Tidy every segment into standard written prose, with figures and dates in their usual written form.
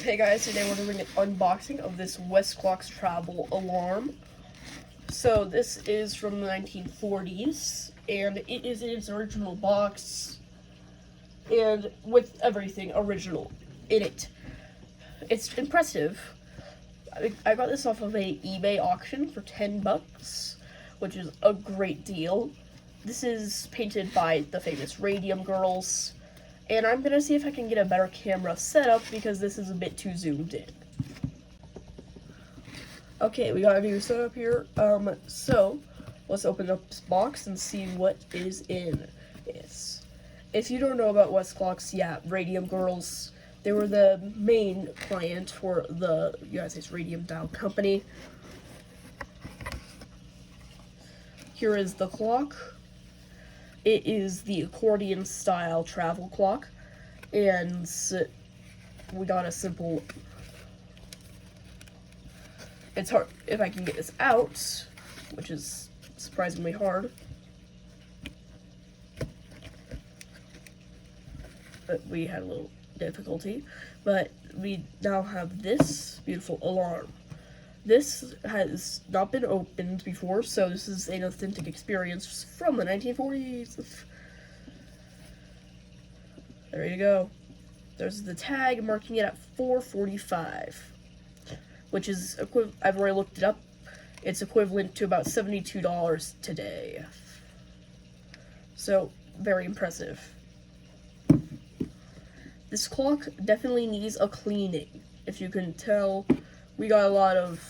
Hey guys, today we're doing an unboxing of this Westclox Travalarm. So this is from the 1940s, and it is in its original box, and with everything original in it. It's impressive. I got this off of a eBay auction for $10, which is a great deal. This is painted by the famous Radium Girls. And I'm gonna see if I can get a better camera setup because this is a bit too zoomed in. Okay, we got a new setup here. So let's open up this box and see what is in it. If you don't know about Westclox, yeah, Radium Girls, they were the main client for the United States Radium Dial Company. Here is the clock. It is the accordion style travel clock, and we got a simple, it's hard if I can get this out, which is surprisingly hard, but we had a little difficulty, but we now have this beautiful alarm. This has not been opened before, so this is an authentic experience from the 1940s. There you go. There's the tag marking it at $4.45, which is I've already looked it up. It's equivalent to about $72 today. So, very impressive. This clock definitely needs a cleaning. If you can tell, we got a lot of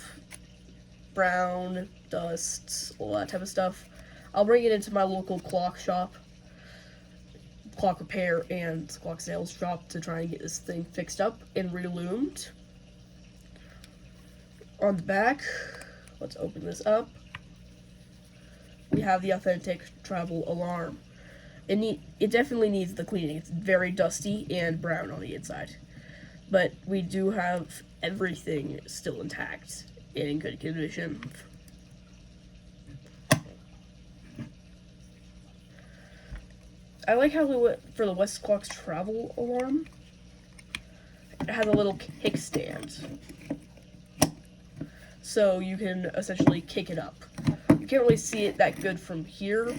brown, dust, all that type of stuff. I'll bring it into my local clock shop, clock repair, and clock sales shop to try and get this thing fixed up and reloomed. On the back, let's open this up. We have the authentic travel alarm. It definitely needs the cleaning. It's very dusty and brown on the inside. But we do have everything still intact and in good condition. I like how for the Westclox Travalarm, it has a little kickstand. So you can essentially kick it up. You can't really see it that good from here,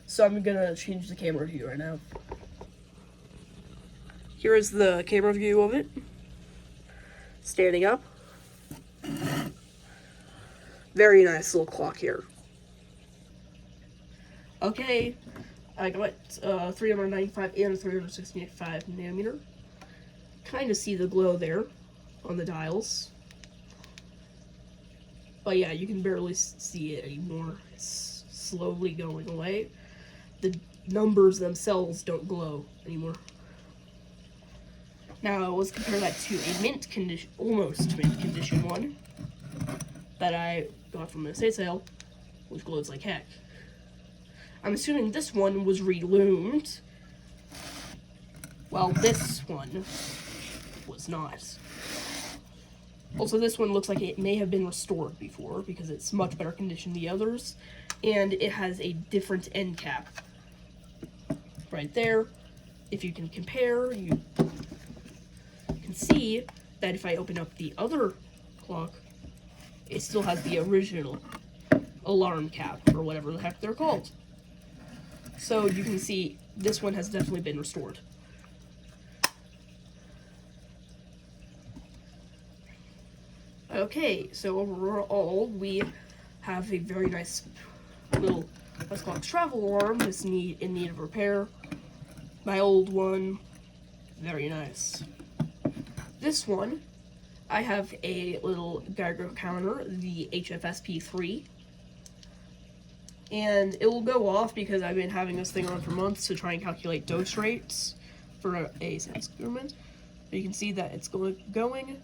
so I'm gonna change the camera view right now. Here is the camera view of it. Standing up. Very nice little clock here. Okay, I got 395 and 365 nanometer. Kind of see the glow there on the dials. But yeah, you can barely see it anymore. It's slowly going away. The numbers themselves don't glow anymore. Now, let's compare that to a mint condition, almost mint condition one that I got from the estate sale, which glows like heck. I'm assuming this one was reloomed, while this one was not. Also, this one looks like it may have been restored before, because it's much better condition than the others, and it has a different end cap. Right there, if you can compare, you can see that if I open up the other clock, it still has the original alarm cap, or whatever the heck they're called. So you can see this one has definitely been restored. Okay, so overall, we have a very nice little Westclox Travalarm that's in need of repair. My old one, very nice. This one, I have a little Geiger counter, the HFSP3, and it will go off because I've been having this thing on for months to try and calculate dose rates for a sound experiment. But you can see that it's going.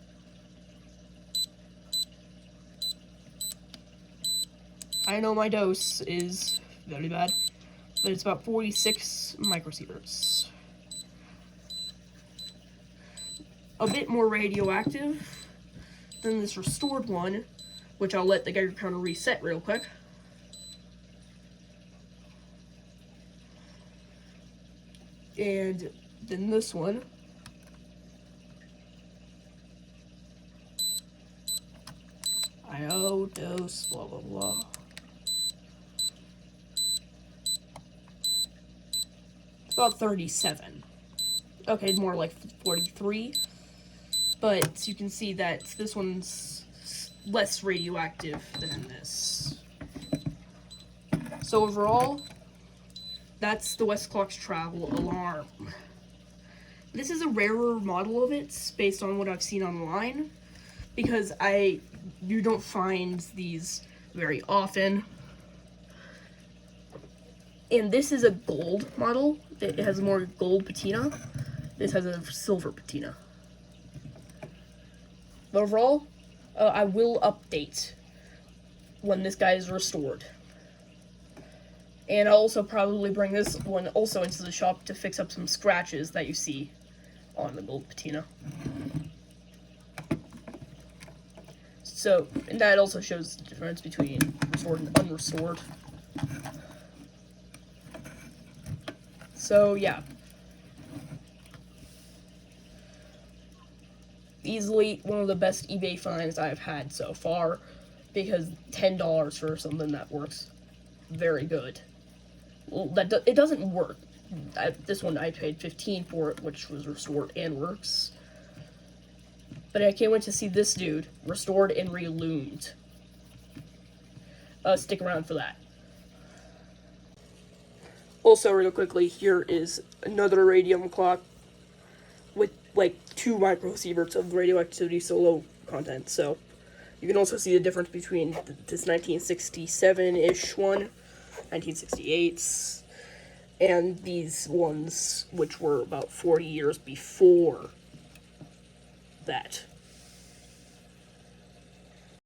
I know my dose is very bad, but it's about 46 microsieverts. A bit more radioactive than this restored one, which I'll let the Geiger counter reset real quick. And then this one low dose, blah, blah, blah. It's about 37. Okay, more like 43. But you can see that this one's less radioactive than this. So overall, that's the Westclox Travalarm. This is a rarer model of it, based on what I've seen online, because you don't find these very often. And this is a gold model. It has more gold patina. This has a silver patina. But overall, I will update when this guy is restored. And I'll also probably bring this one also into the shop to fix up some scratches that you see on the gold patina. So, and that also shows the difference between restored and unrestored. So, yeah. Easily one of the best eBay finds I've had so far, because $10 for something that works very good. Well, it doesn't work. This one I paid $15 for it, which was restored and works. But I can't wait to see this dude restored and reloomed. Stick around for that. Also, real quickly, here is another radium clock with like 2 microsieverts of radioactivity so low content. So you can also see the difference between this 1967-ish one, 1968s, and these ones which were about 40 years before that.